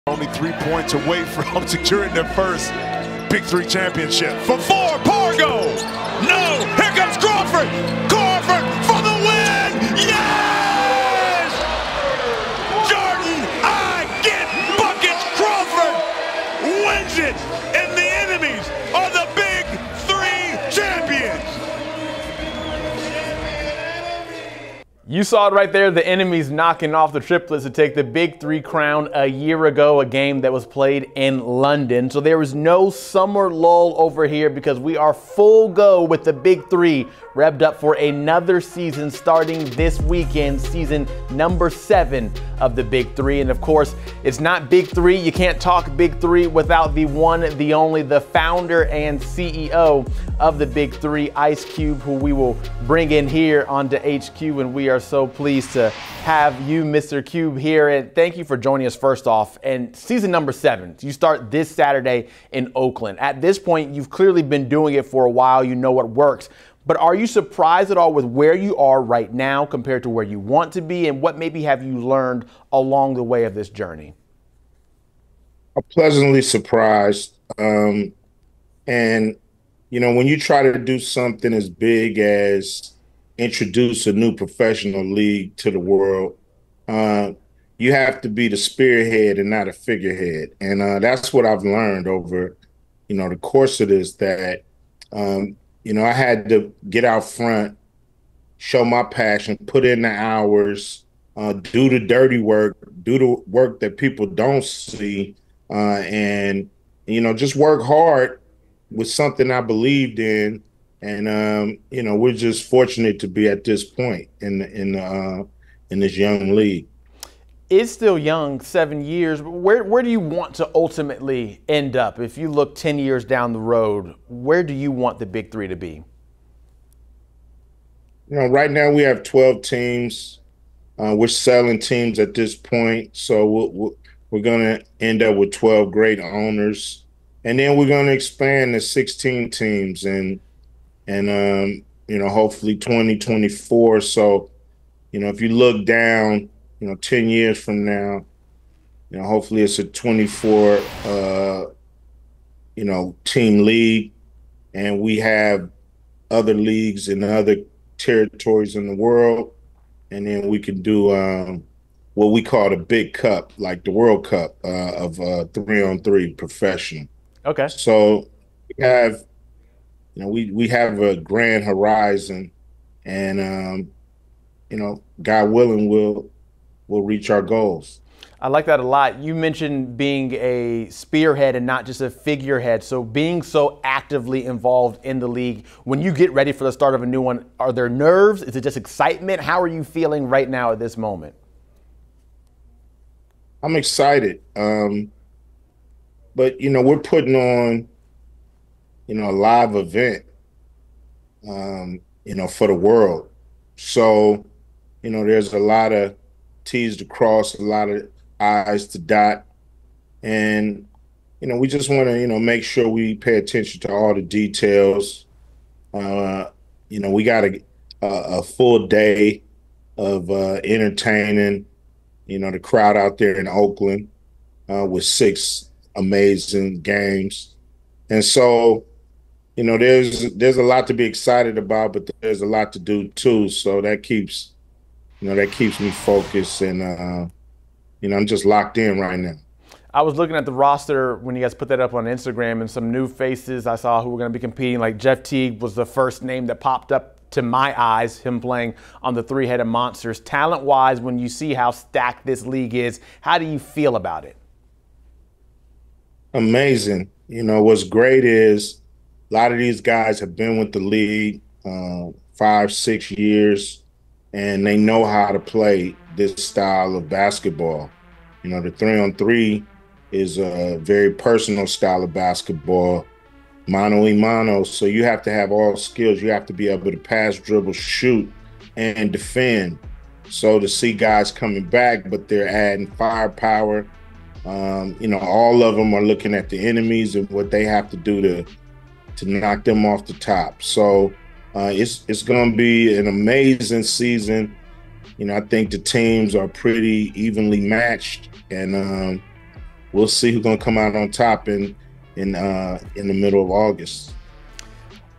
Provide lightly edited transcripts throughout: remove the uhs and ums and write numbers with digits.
Only 3 points away from securing their first Big Three championship. For four, Pargo! No! Here comes Crawford! Crawford for the win! Yes! Jordan, I get buckets! Crawford wins it! And the enemies are the Big Three champions! You saw it right there, the enemies knocking off the triplets to take the Big Three crown a year ago, a game that was played in London. So there was no summer lull over here because we are full go with the Big Three, revved up for another season starting this weekend, season number 7 of the Big Three. And of course, it's not Big Three. You can't talk Big Three without the one, the only, the founder and CEO of the Big Three, Ice Cube, who we will bring in here onto HQ. And we are so pleased to have you, Mr. Cube, here. And thank you for joining us first off. And season number 7, you start this Saturday in Oakland. At this point, you've clearly been doing it for a while. You know what works. But are you surprised at all with where you are right now compared to where you want to be? And what maybe have you learned along the way of this journey? I'm pleasantly surprised. And, you know, when you try to do something as big as introduce a new professional league to the world, you have to be the spearhead and not a figurehead. And that's what I've learned over, you know, the course of this, that, you know, I had to get out front, show my passion, put in the hours, do the dirty work, do the work that people don't see, and, you know, just work hard with something I believed in. And, you know, we're just fortunate to be at this point in this young league. It's still young, 7 years. But where do you want to ultimately end up? If you look 10 years down the road, where do you want the Big Three to be? You know, right now we have 12 teams. We're selling teams at this point. So we're going to end up with 12 great owners. And then we're going to expand to 16 teams and you know, hopefully 2024. So, you know, if you look down, you know, 10 years from now, you know, hopefully it's a 24, you know, team league, and we have other leagues in other territories in the world, and then we can do what we call the Big Cup, like the World Cup of 3-on-3 professional. Okay. So we have, you know, we have a grand horizon, and you know, God willing, we'll reach our goals. I like that a lot. You mentioned being a spearhead and not just a figurehead. So being so actively involved in the league, when you get ready for the start of a new one, are there nerves? Is it just excitement? How are you feeling right now at this moment? I'm excited. But, you know, we're putting on, you know, a live event, you know, for the world. So, you know, there's a lot of T's to cross, a lot of I's to dot. And, you know, we just want to, you know, make sure we pay attention to all the details. You know, we got a full day of entertaining, you know, the crowd out there in Oakland with 6 amazing games. And so, you know, there's a lot to be excited about, but there's a lot to do too. So that keeps, you know, that keeps me focused, and you know, I'm just locked in right now. I was looking at the roster when you guys put that up on Instagram, and some new faces I saw who were going to be competing. Like Jeff Teague was the first name that popped up to my eyes, him playing on the Three-Headed Monsters. Talent-wise, when you see how stacked this league is, how do you feel about it? Amazing. You know, what's great is a lot of these guys have been with the league 5-6 years, and they know how to play this style of basketball. You know, the 3-on-3 is a very personal style of basketball, mano a mano. So you have to have all skills. You have to be able to pass, dribble, shoot, and defend. So to see guys coming back, but they're adding firepower. You know, all of them are looking at the enemies and what they have to do to knock them off the top. So it's going to be an amazing season. You know, I think the teams are pretty evenly matched, and we'll see who's going to come out on top in the middle of August.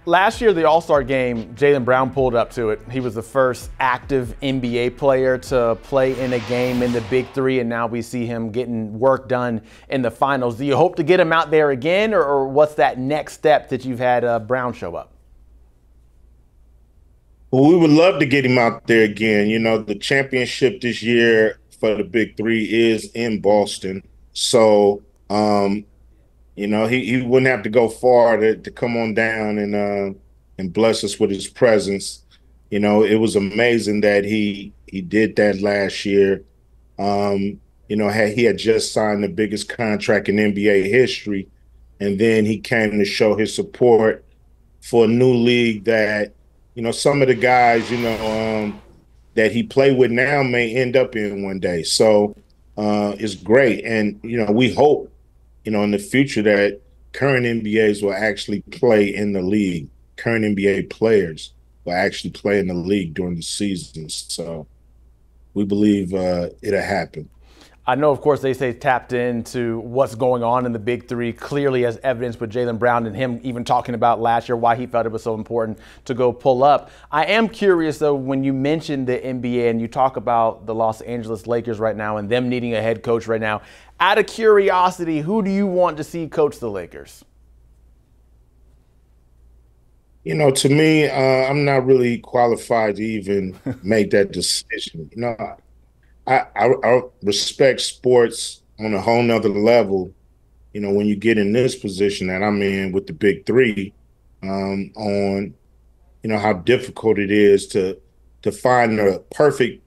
Last year, the All-Star game, Jaylen Brown pulled up to it. He was the first active NBA player to play in a game in the Big Three, and now we see him getting work done in the finals. Do you hope to get him out there again, or what's that next step that you've had Brown show up? Well, we would love to get him out there again. You know, the championship this year for the Big Three is in Boston. So, you know, he wouldn't have to go far to come on down and bless us with his presence. You know, it was amazing that he did that last year. You know, he had just signed the biggest contract in NBA history, and then he came to show his support for a new league that, you know, some of the guys, you know, that he played with now may end up in one day. So it's great. And, you know, we hope, you know, in the future that current NBAs will actually play in the league. Current NBA players will actually play in the league during the season. So we believe it'll happen. I know, of course, they say tapped into what's going on in the Big Three, clearly as evidence with Jaylen Brown and him even talking about last year why he felt it was so important to go pull up. I am curious, though, when you mention the NBA and you talk about the Los Angeles Lakers right now and them needing a head coach right now, out of curiosity, who do you want to see coach the Lakers? You know, to me, I'm not really qualified to even make that decision. You know, I respect sports on a whole nother level, you know, when you get in this position that I'm in with the Big Three, on, you know, how difficult it is to find the perfect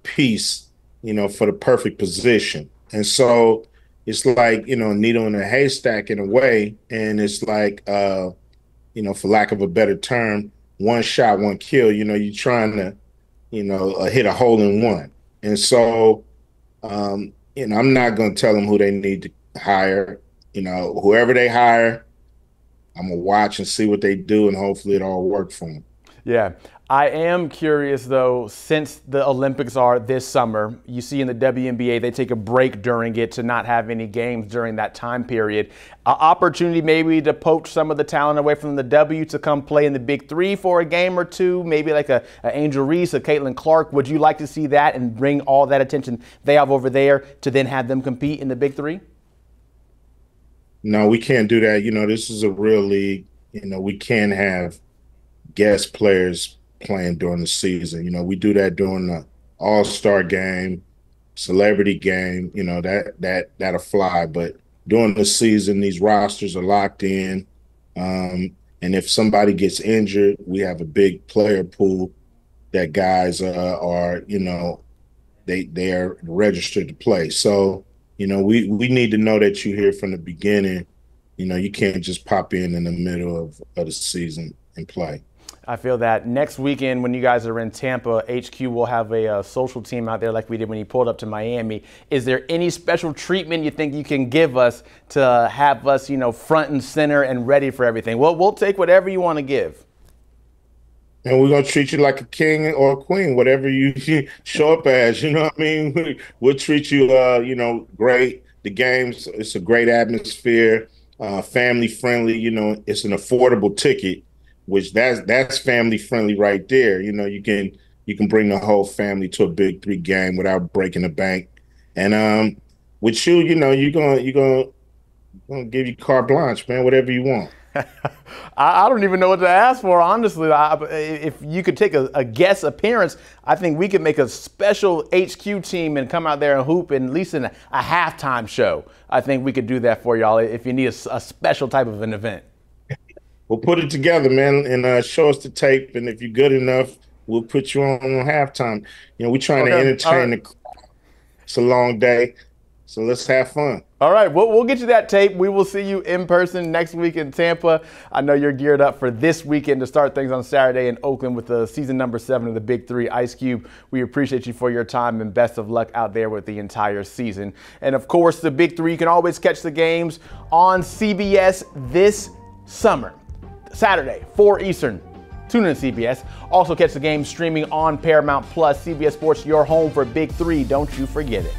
piece, you know, for the perfect position. And so it's like, you know, a needle in a haystack in a way. And it's like, you know, for lack of a better term, one shot, one kill. You know, you're trying to, you know, hit a hole in one. And so, you know, I'm not going to tell them who they need to hire. You know, whoever they hire, I'm going to watch and see what they do, and hopefully it all works for them. Yeah. I am curious, though, since the Olympics are this summer, you see in the WNBA, they take a break during it to not have any games during that time period. An opportunity maybe to poach some of the talent away from the W to come play in the Big Three for a game or two, maybe like a Angel Reese, a Caitlin Clark. Would you like to see that and bring all that attention they have over there to then have them compete in the Big Three? No, we can't do that. You know, this is a real league. You know, we can't have guest players playing during the season. You know, we do that during the All-Star game, celebrity game, you know, that'll fly. But during the season, these rosters are locked in. And if somebody gets injured, we have a big player pool that guys are, you know, they are registered to play. So, you know, we need to know that you're here from the beginning. You know, you can't just pop in the middle of the season and play. I feel that next weekend when you guys are in Tampa, HQ will have a social team out there like we did when he pulled up to Miami. Is there any special treatment you think you can give us to have us, you know, front and center and ready for everything? Well, we'll take whatever you want to give. And we're going to treat you like a king or a queen, whatever you show up as, you know what I mean? We'll treat you, you know, great. The games, it's a great atmosphere, family friendly, you know, it's an affordable ticket, which that's family friendly right there. You know, you can bring the whole family to a Big Three game without breaking the bank. And with you, you know, you're gonna give you carte blanche, man, whatever you want. I don't even know what to ask for, honestly. If you could take a guest appearance, I think we could make a special HQ team and come out there and hoop, and at least in a halftime show. I think we could do that for y'all if you need a special type of an event. We'll put it together, man, and show us the tape. And if you're good enough, we'll put you on halftime. You know, we're trying to entertain the crowd. It's a long day, so let's have fun. All right, we'll get you that tape. We will see you in person next week in Tampa. I know you're geared up for this weekend to start things on Saturday in Oakland with the season number 7 of the Big Three. Ice Cube, we appreciate you for your time and best of luck out there with the entire season. And of course, the Big Three, you can always catch the games on CBS this summer. Saturday, 4 Eastern. Tune in to CBS. Also catch the game streaming on Paramount Plus. CBS Sports, your home for Big Three. Don't you forget it.